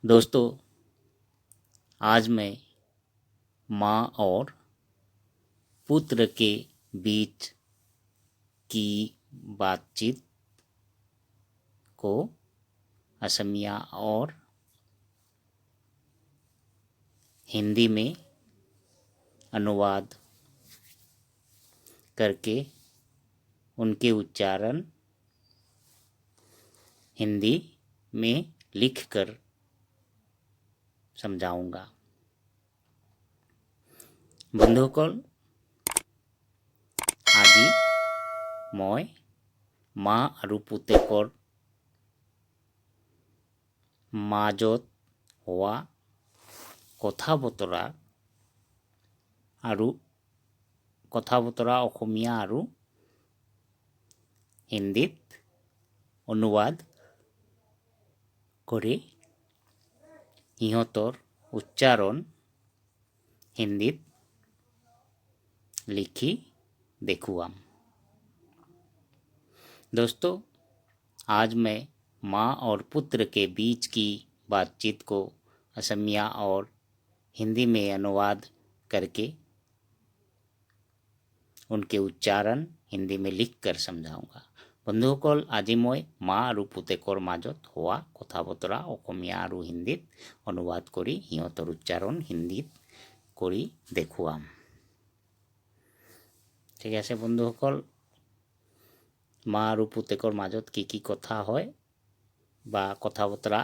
दोस्तों, आज मैं माँ और पुत्र के बीच की बातचीत को असमिया और हिंदी में अनुवाद करके उनके उच्चारण हिंदी में लिखकर समझाऊंगा। বন্ধুসকল, আজি মই মা আৰু পুতেকৰ মাজত হোৱা কথা বতৰা অসমীয়া আৰু হিন্দীত অনুবাদ কৰি সিহঁতৰ উচ্চাৰণ हिंदीत लिखी देखुआम। दोस्तों, आज मैं माँ और पुत्र के बीच की बातचीत को असमिया और हिंदी में अनुवाद करके उनके उच्चारण हिंदी में लिखकर समझाऊंगा। বন্ধুসকল, আজি মই মা আৰু পুতেকৰ মাজত হোৱা কথা বতৰা অসমীয়া আৰু হিন্দীত অনুবাদ কৰি সিহঁতৰ উচ্চাৰণ হিন্দীত কৰি দেখুৱাম। ঠিক আছে বন্ধুসকল, মা আৰু পুতেকৰ মাজত কি কথা হয় বা কথা বতৰা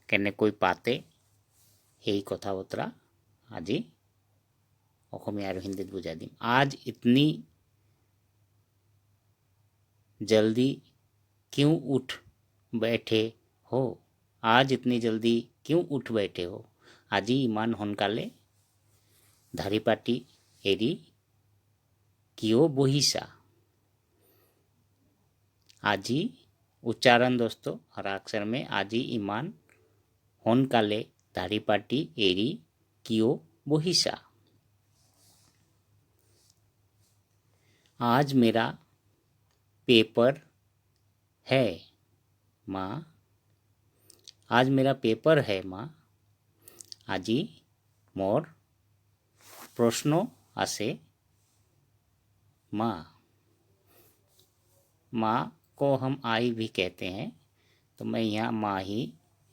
কেনেকৈ পাতে সেই কথা বতৰা আজি অসমীয়া আৰু হিন্দীত বুজাই দিম। आज इतनी जल्दी क्यों उठ बैठे हो? आज इतनी जल्दी क्यों उठ बैठे हो? আজি ইমান সোনকালে ধাৰি পাতি এৰি कियो बहिसा? আজি उच्चारण दोस्तों हर अक्षर में আজি इमान होनकाले दाढ़ी पाटी एरी कियो बहिसा। आज मेरा पेपर है माँ। आज मेरा पेपर है माँ। আজি मोर प्रश्न आसे माँ। माँ को हम आई भी कहते हैं, तो मैं यहाँ माँ ही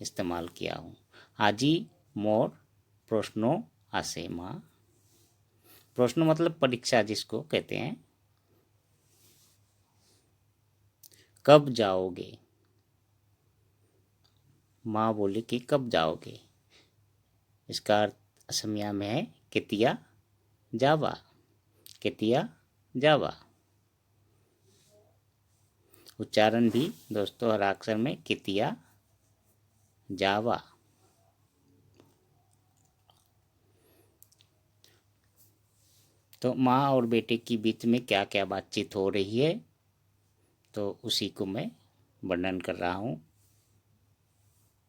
इस्तेमाल किया हूँ। आजी मोर प्रश्नों आसे माँ। प्रश्न मतलब परीक्षा जिसको कहते हैं। कब जाओगे? माँ बोली कि कब जाओगे। इसका अर्थ असमिया में है केतिया जावा। केतिया जावा। उच्चारण भी दोस्तों हर अक्षर में केतिया जावा। तो माँ और बेटे की बीच में क्या क्या बातचीत हो रही है, तो उसी को मैं वर्णन कर रहा हूँ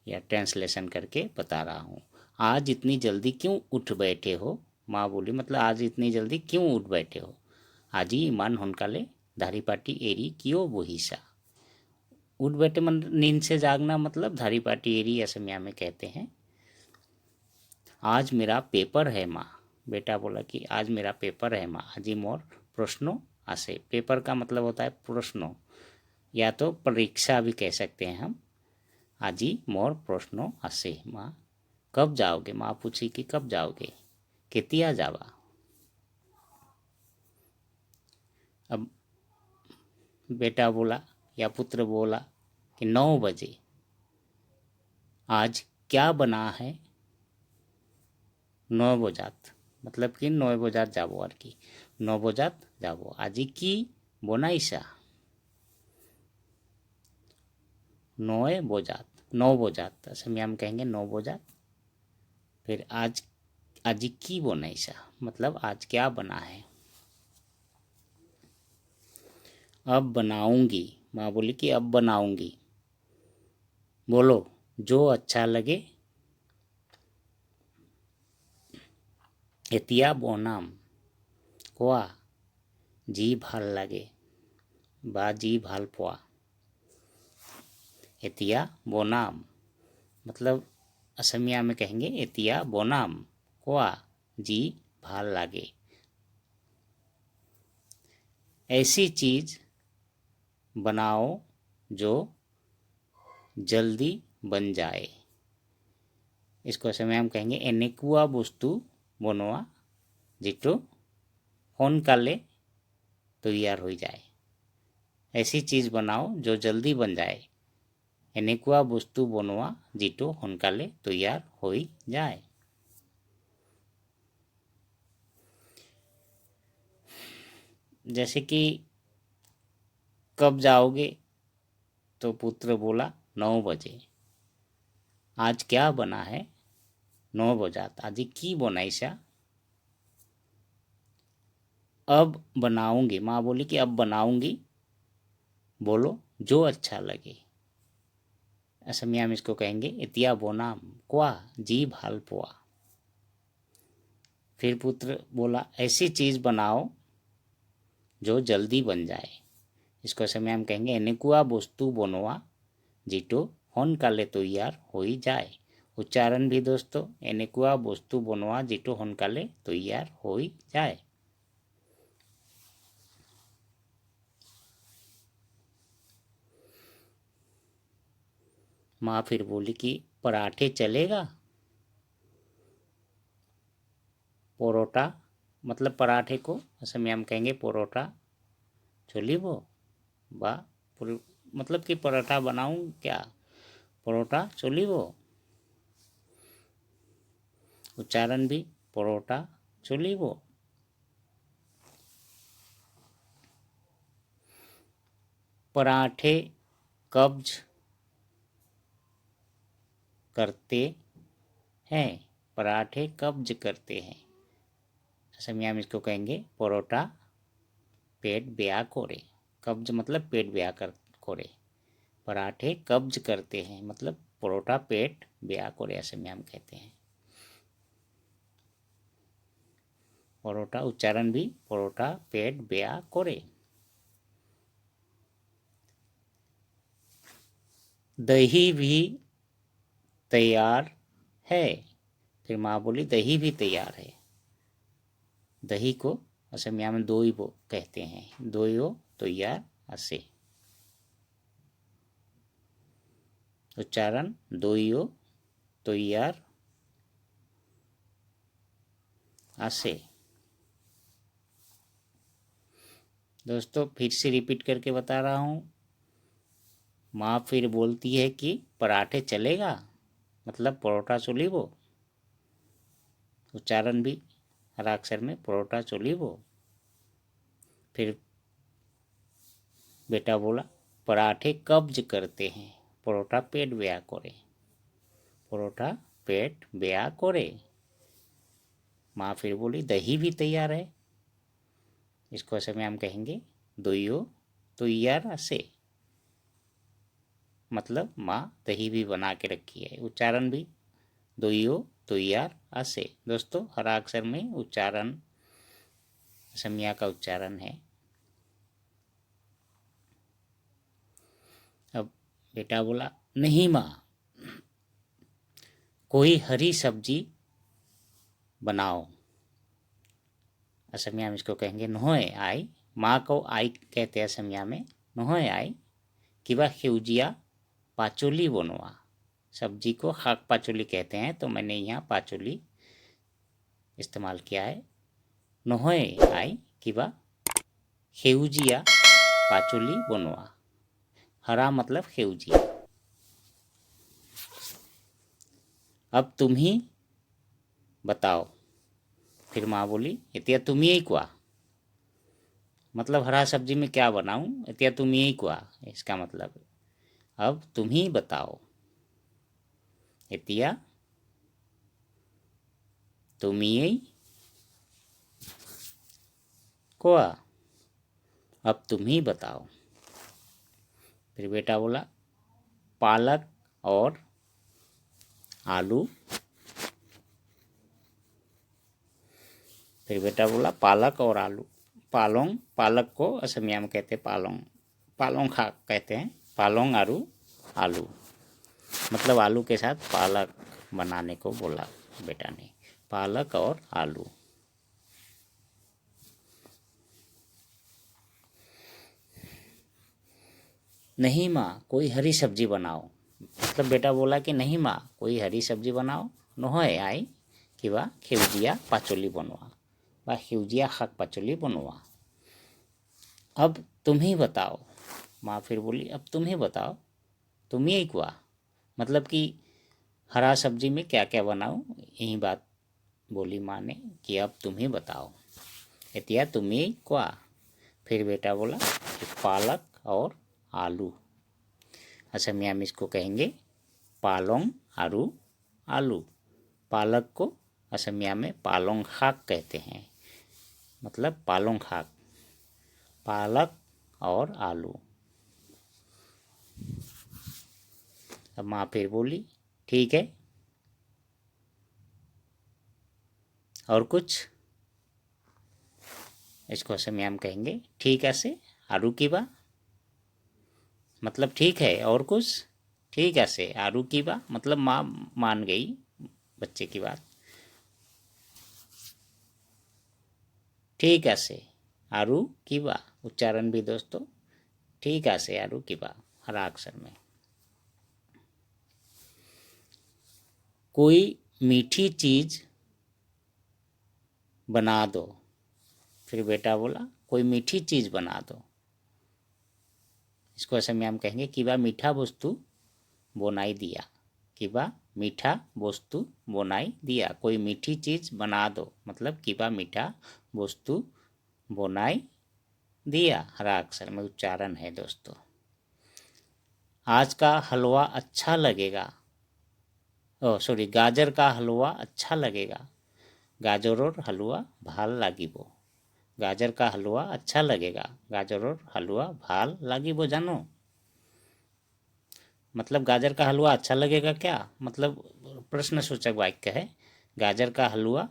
या ट्रांसलेशन करके बता रहा हूँ। आज इतनी जल्दी क्यों उठ बैठे हो? माँ बोली मतलब आज इतनी जल्दी क्यों उठ बैठे हो? आजी इमान होनकाले धारी पाटी एरी क्यों बोहिसा। उठ बैठे मतलब नींद से जागना, मतलब धारी पाटी एरी असमिया में कहते हैं। आज मेरा पेपर है माँ। बेटा बोला कि आज मेरा पेपर है माँ। आजी मोर प्रश्नों आसे। पेपर का मतलब होता है प्रश्नों या तो परीक्षा भी कह सकते हैं हम। आजी मोर प्रश्नों आसे माँ। कब जाओगे? माँ पूछी कि कब जाओगे। केतिया जावा। अब बेटा बोला या पुत्र बोला कि 9 बजे। आज क्या बना है? 9 बजात मतलब कि 9 बजात जाबो और की 9 बजात जाबो। आजी की बनाइसा? 9 बजात। 9 बजात असमिया में कहेंगे 9 बजात। फिर आज आजी की बनाइसा मतलब आज क्या बना है। अब बनाऊंगी। माँ बोली कि अब बनाऊंगी। बोलो जो अच्छा लगे। एतिया बोनाम कोआ जी ভাল লাগে বা जी ভাল পোৱা। एतिया बोनाम मतलब असमिया में कहेंगे एतिया बोनाम क्वा जी भाल लागे। ऐसी चीज बनाओ जो जल्दी बन जाए। इसको असमिया हम कहेंगे एनेकुआ वस्तु बनवा जिटो सोनकाले तैयार हो जाए। ऐसी चीज बनाओ जो जल्दी बन जाए। एनेकुआ वस्तु बनवा जिटो सोनकाले तैयार हो जाए। जैसे कि कब जाओगे, तो पुत्र बोला 9 बजे। आज क्या बना है, 9 बजात आज की बनाइसा। अब बनाऊंगी, माँ बोली कि अब बनाऊंगी, बोलो जो अच्छा लगे। असमिया में इसको कहेंगे इतिया बोनाम क्वा जी भाल पोआ। फिर पुत्र बोला ऐसी चीज बनाओ जो जल्दी बन जाए। इसको असमिया में कहेंगे एनेकुआ वस्तु बनवा जिटो सोनकाले तैयार हो जाए। उच्चारण भी दोस्तों एनेकुआ वस्तु बनवा जिटो सोनकाले तैयार हो जाए। माँ फिर बोली कि पराठे चलेगा। परोटा मतलब पराठे को असमिया में कहेंगे परोटा चोलीबो बा, मतलब कि पराठा बनाऊं क्या, परोटा चोलीबो। उच्चारण भी परोटा चोलीबो। पराठे कब्ज करते हैं। पराठे कब्ज करते हैं। असमिया में इसको कहेंगे परोटा पेट ब्या कोरे। कब्ज मतलब पेट ब्या कर कोरे। पराठे कब्ज करते हैं मतलब परोटा पेट ब्या कोरे असमिया में कहते हैं। परोटा उच्चारण भी परोटा पेट ब्या कोरे। दही भी तैयार है। फिर माँ बोली दही भी तैयार है। दही को असमिया में दोई बो कहते हैं। दोयो तैयार असे। उच्चारण दोयो तैयार असे। दोस्तों फिर से रिपीट करके बता रहा हूँ। माँ फिर बोलती है कि पराठे चलेगा मतलब परोटा चोलीबो। उच्चारण भी हरा अक्षर में परोटा चोलीबो। फिर बेटा बोला पराठे कब्ज करते हैं, परोटा पेट ब्या करे। परोटा पेट ब्या करे। माँ फिर बोली दही भी तैयार है। इसको असमिया हम कहेंगे दोयो तैयार असे। मतलब माँ दही भी बना के रखी है। उच्चारण भी दोयो तैयार असे। दोस्तों हरा अक्षर में उच्चारण असमिया का उच्चारण है। अब बेटा बोला नहीं माँ, कोई हरी सब्जी बनाओ। असमिया में इसको कहेंगे नहोय आई। माँ को आई कहते हैं असमिया में। नहोय आई किवा खिउजिया पाचोली बनवा। सब्जी को खाक पाचोली कहते हैं, तो मैंने यहाँ पाचोली इस्तेमाल किया है। नहोय आई किवा खेउजिया पाचोली बनवा। हरा मतलब खेउजिया। अब तुम ही बताओ। फिर माँ बोली इतिया तुम ही क्वा, मतलब हरा सब्जी में क्या बनाऊं, इतिया तुम ही क्वा, इसका मतलब अब तुम ही बताओ। इतिया तुम ही क्वा, अब तुम ही बताओ। फिर बेटा बोला पालक और आलू। फिर बेटा बोला पालक और आलू। पालोंग, पालक को असमिया में कहते हैं पालोंग। पालोंग कहते हैं। पालोंग आलू, आलू मतलब आलू के साथ पालक। बनाने को बोला बेटा ने, पालक और आलू। नहीं माँ कोई हरी सब्जी बनाओ, मतलब बेटा बोला कि नहीं माँ कोई हरी सब्जी बनाओ, নহয় आई কিবা সেউজীয়া পাচলি বনোৱা বা সেউজীয়া শাক পাচলি বনোৱা। अब तुम ही बताओ, माँ फिर बोली अब तुम ही बताओ, तुम ही कोआ, मतलब कि हरा सब्जी में क्या क्या बनाऊँ, यही बात बोली माँ ने कि अब तुम ही बताओ, एतिया तुम ही कोआ। फिर बेटा बोला कि पालक और आलू, असमिया में इसको कहेंगे पालोंग आरू आलू। पालक को असमिया में पालोंग खाक कहते हैं, मतलब पालोंग खाक, पालक और आलू। अब माँ फिर बोली ठीक है, और कुछ, इसको असमिया में कहेंगे ठीक है से आरू की बा, मतलब ठीक है और कुछ, ठीक है से आरू की बा, मतलब माँ मान गई बच्चे की बात। ठीक है से आरू की बा, उच्चारण भी दोस्तों ठीक है से आरू की बा, हरा अक्षर में। कोई मीठी चीज बना दो, फिर बेटा बोला कोई मीठी चीज बना दो, इसको असमिया में कहेंगे किबा मीठा वस्तु बनाई दिया, किबा मीठा वस्तु बनाई दिया, कोई मीठी चीज बना दो, मतलब किबा मीठा वस्तु बनाई दिया, हरा अक्षर में उच्चारण है दोस्तों। आज का हलवा अच्छा लगेगा, सॉरी गाजर का हलवा अच्छा लगेगा, गाजरोर हलवा ভাল লাগিব, गाजर का हलवा अच्छा लगेगा, गाजरोर हलवा ভাল লাগিব जानो, मतलब गाजर का हलवा अच्छा लगेगा क्या, मतलब प्रश्न सूचक वाक्य है, गाजर का हलवा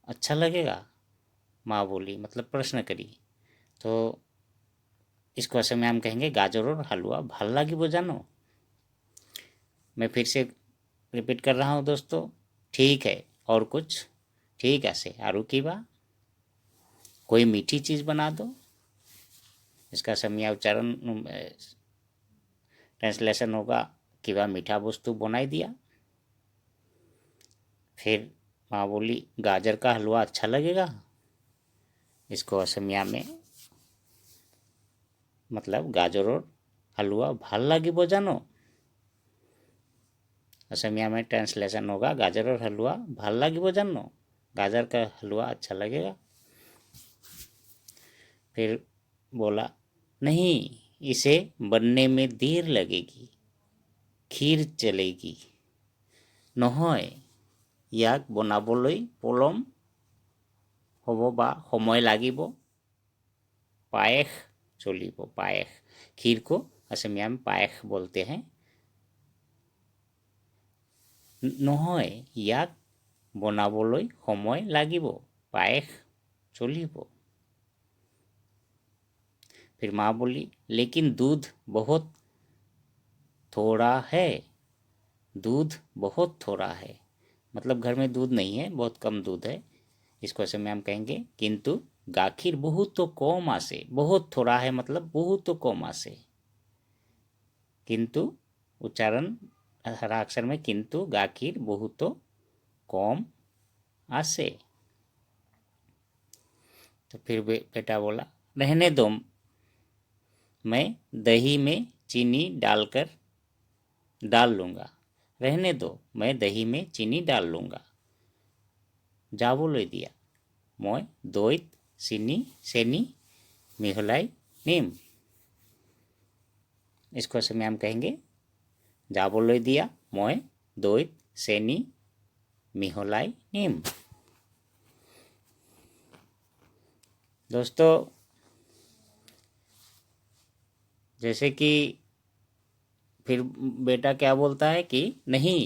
अच्छा लगेगा, माँ बोली मतलब प्रश्न करी, तो इसको असमिया में कहेंगे गाजरोर हलवा ভাল লাগিব जानो। मैं फिर से रिपीट कर रहा हूँ दोस्तों, ठीक है और कुछ, ठीक है से आरू की बा, कोई मीठी चीज़ बना दो, इसका असमिया उच्चारण ट्रांसलेशन होगा किबा मीठा वस्तु बनाई दिया। फिर माँ बोली गाजर का हलवा अच्छा लगेगा, इसको असमिया में मतलब गाजरोर हलवा ভাল লাগিব जानो, असमिया में ट्रांसलेशन होगा गाजरोर हलवा ভাল লাগিব जानो, गाजर का हलवा अच्छा लगेगा। फिर बोला नहीं इसे बनने में देर लगेगी, खीर चलेगी, নহয় ইয়াক বনাবলৈ পলম হ'ব বা সময় লাগিব, पायख चलिब, पायख, खीर को असमिया में पायख बोलते हैं, নহয় ইয়াক বনাবলৈ সময় লাগিব, पायख चलिब। फिर माँ बोली लेकिन दूध बहुत थोड़ा है, दूध बहुत थोड़ा है, मतलब घर में दूध नहीं है, बहुत कम दूध है, इसको असमिया में कहेंगे किंतु गाखिर बहुत तो कम आसे, बहुत थोड़ा है मतलब बहुत तो कम आसे, किंतु उच्चारण हरा अक्षर में किंतु गाखिर बहुत तो कम आसे। तो फिर बेटा बोला रहने दो, मैं दही में चीनी डालकर डाल लूँगा, रहने दो मैं दही में चीनी डाल लूँगा, যাবলৈ দিয়া মই দৈত চেনি মিহলাই নিম, इसको असमिया में कहेंगे যাবলৈ দিয়া মই দৈত চেনি মিহলাই নিম। दोस्तों जैसे कि फिर बेटा क्या बोलता है कि नहीं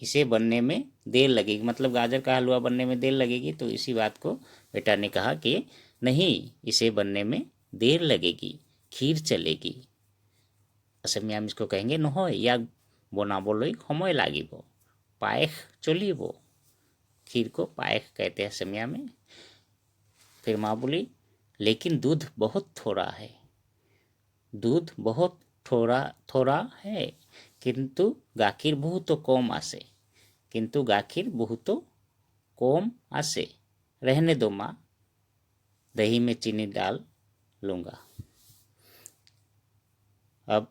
इसे बनने में देर लगेगी, मतलब गाजर का हलवा बनने में देर लगेगी, तो इसी बात को बेटा ने कहा कि नहीं इसे बनने में देर लगेगी, खीर चलेगी, असमिया में इसको कहेंगे নহয় ইয়াক বনাবলৈ সময় লাগিব, पायख चलिब, खीर को पायख कहते हैं असमिया में। फिर माँ बोली लेकिन दूध बहुत थोड़ा है, दूध बहुत थोड़ा थोड़ा है, किंतु गाखीर बहुत कम आसे, किंतु गाखीर बहुत कम आसे। रहने दो माँ, दही में चीनी डाल लूँगा। अब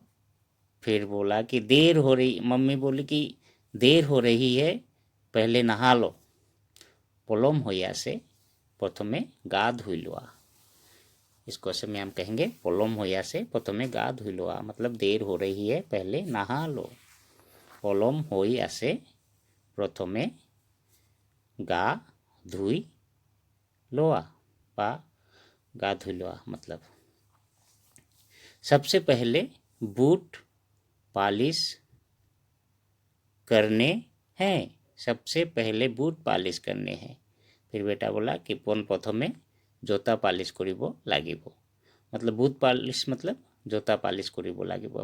फिर बोला कि देर हो रही, मम्मी बोली कि देर हो रही है, पहले नहा लो। पोलोम होया से प्रथमे गा धुई लोआ। इसको असमिया हम कहेंगे पोलोम होया से प्रथमे गा धुई लोआ, मतलब देर हो रही है, पहले नहा लो। पोलोम होया से प्रथमे गा धुई लोआ, पा गा धुई लोआ मतलब सबसे पहले बूट पालिश करने हैं, सबसे पहले बूट पालिश करने हैं। फिर बेटा बोला कि पोन प्रथमे जोता पालिश करिब लागिब, मतलब बूट पालिश मतलब जोता पालिश करिब लागिब।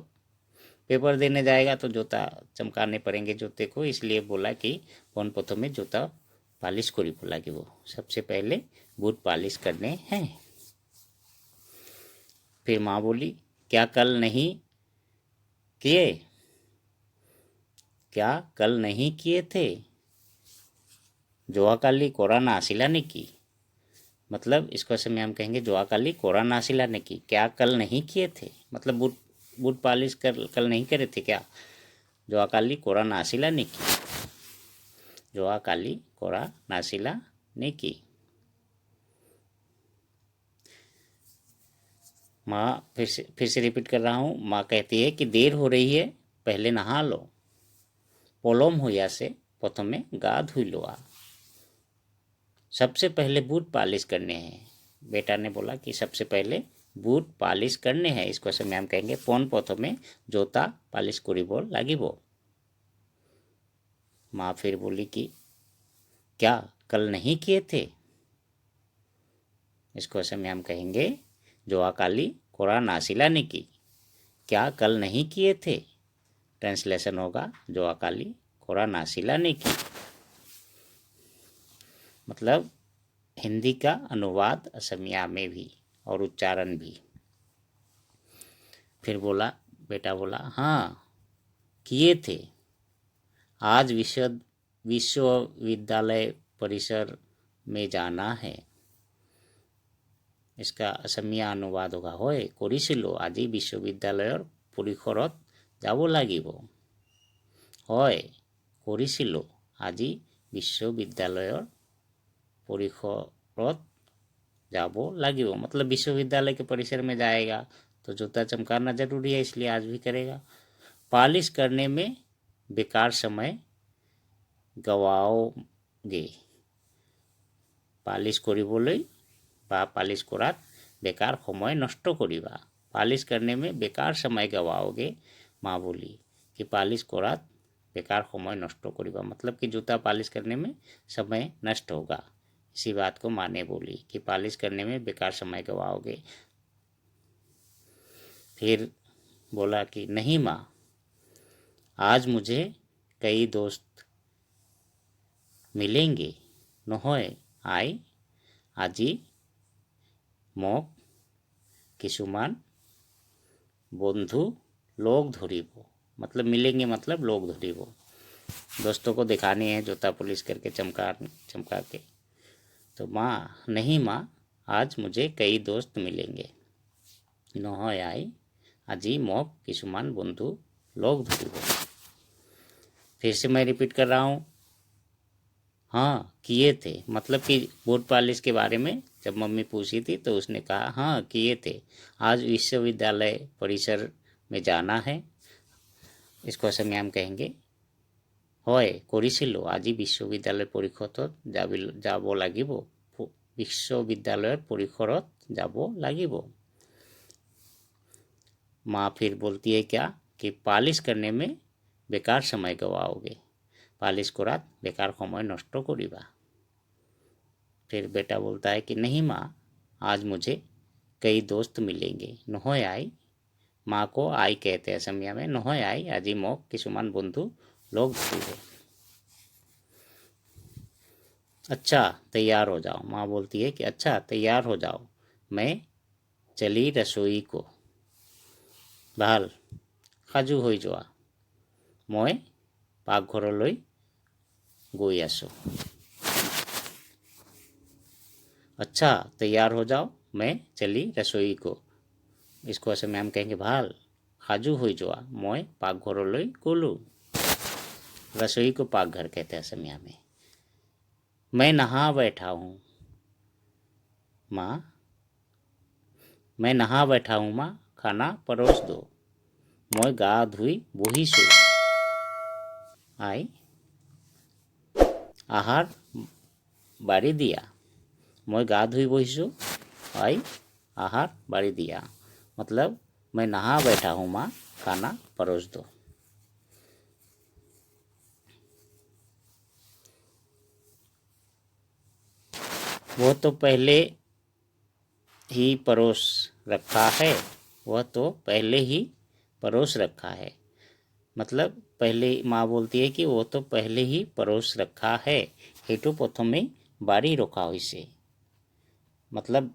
पेपर देने जाएगा तो जोता चमकाने पड़ेंगे जोते को, इसलिए बोला कि पोन प्रथमे जोता पालिश करिब लागिब, सबसे पहले बूट पालिश करने हैं। फिर माँ बोली क्या कल नहीं किए, क्या कल नहीं किए थे, जोआकाली कोरा नासिला ने की, मतलब इसको असमिया हम कहेंगे जोआकाली कोरा नासिला ने की, क्या कल नहीं किए थे, मतलब बूट पालिश कल नहीं करे थे क्या, जोआकाली कोरा नासिला ने की, जोआकाली कोरा नासिला ने की। माँ फिर से रिपीट कर रहा हूँ, माँ कहती है कि देर हो रही है, पहले नहा लो। पोलोम होया से प्रथमे गा धुई लोआ, सबसे पहले बूट पालिश करने हैं। बेटा ने बोला कि सबसे पहले बूट पालिश करने हैं, इसको असमिया हम कहेंगे पोन प्रथमे जोता पालिश करिब लागिब। माँ फिर बोली कि क्या कल नहीं किए थे, इसको असमिया हम कहेंगे जोआकाली कोरा नासिला ने की, क्या कल नहीं किए थे, ट्रांसलेशन होगा जोआकाली कोरा नासिला ने की, मतलब हिंदी का अनुवाद असमिया में भी और उच्चारण भी। फिर बोला बेटा बोला हाँ किए थे, आज विश्वविद्यालय परिसर में जाना है, इसका असमिया अनुवाद होगा होय करिसिलो আজি विश्वविद्यालयर परिसरत যাব লাগিব, হয় কৰিছিলোঁ আজি विश्वविद्यालयर परिसरत যাব লাগিব, मतलब विश्वविद्यालय के परिसर में जाएगा तो जूता चमकाना जरूरी है, इसलिए आज भी करेगा। पालिश करने में बेकार समय गवाओगे, पालिश करिবলৈ বা पालिश करात बेकार समय नष्ट करिबा, पालिश करने में बेकार समय गवाओगे। माँ बोली कि पालिश करात बेकार समय नष्ट करिबा, मतलब कि जूता पालिश करने में समय नष्ट होगा। इसी बात को माँ ने बोली कि पालिश करने में बेकार समय गवाओगे। फिर बोला कि नहीं माँ, आज मुझे कई दोस्त मिलेंगे, নহয় आई আজি মোক কিছুমান बंधु लोग धरिब, मतलब मिलेंगे मतलब लोग धरिब, दोस्तों को दिखाने हैं जूता पुलिस करके चमका के। तो माँ नहीं माँ, आज मुझे कई दोस्त मिलेंगे, নহয় आई আজি মোক কিছুমান बंधु लोग धरिब। फिर से मैं रिपीट कर रहा हूँ, हाँ किए थे, मतलब कि बूट पालिश के बारे में जब मम्मी पूछी थी तो उसने कहा हाँ किए थे, आज विश्वविद्यालय परिसर में जाना है, इसको असमिया हम कहेंगे হয় কৰিছিলোঁ আজি বিশ্ববিদ্যালয় পৰিষদত যাব লাগিব, विश्वविद्यालय परिसरत যাব লাগিব। माँ फिर बोलती है क्या कि पालिश करने में बेकार समय गवाओगे, पालिश करात बेकार समय नष्ट करिबा। फिर बेटा बोलता है कि नहीं माँ, आज मुझे कई दोस्त मिलेंगे, নহয় आई, माँ को आई कहते हैं असमिया में, নহয় आई আজি মোক কিছুমান बंधु लोग धरिब। अच्छा तैयार हो जाओ। माँ बोलती है कि अच्छा तैयार हो जाओ, मैं चली रसोई को। ভাল সাজু হৈ যোৱা, মই পাকঘৰলৈ গৈ আছোঁ। अच्छा तैयार हो जाओ, मैं चली रसोई को। इसको असम में हम कहेंगे ভাল সাজু হৈ যোৱা, মই পাকঘৰলৈ গ'লোঁ। रसोई को पाकघर कहते हैं असमिया में। मैं नहा बैठा हूँ माँ, मैं नहा बैठा हूँ माँ, खाना परोस दो। मैं गा धुई বহিছোঁ। आई आहार बारी दिया। मैं गा धुई বহিছোঁ। आई आहार बारी दिया। मतलब मैं नहा बैठा हूँ माँ, खाना परोस दो। वो तो पहले ही परोस रखा है, वह तो पहले ही परोस रखा है। मतलब पहले माँ बोलती है कि वो तो पहले ही परोस रखा है। हेतु प्रथमे बारी रखा हुई। मतलब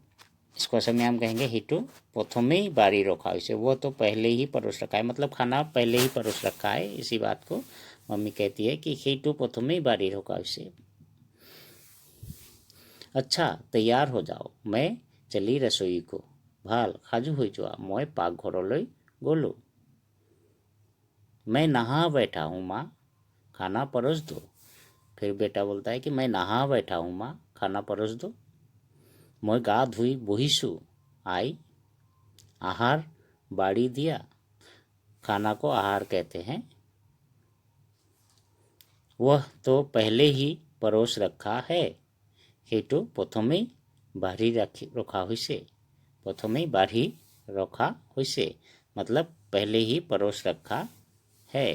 इसको असम में हम कहेंगे हेतु प्रथमे ही बारी रखा हुई। वो तो पहले ही परोस रखा है, मतलब खाना पहले ही परोस रखा है। इसी बात को मम्मी कहती है कि हेतु प्रथमे ही बारी रखा हुई। अच्छा तैयार हो जाओ, मैं चली रसोई को। ভাল সাজু হৈ যোৱা, মই পাকঘৰলৈ গ'লোঁ। मैं नहा बैठा हूँ माँ, खाना परोस दो। फिर बेटा बोलता है कि मैं नहा बैठा हूँ माँ, खाना परोस दो। मैं गा धुई বহিছোঁ। आई आहार बाड़ी दिया। खाना को आहार कहते हैं। वह तो पहले ही परोस रखा है। हेतु प्रथमेই बाढ़ी रखा हुई। प्रथमेই बाढ़ी रखा हुई, मतलब पहले ही परोस रखा है।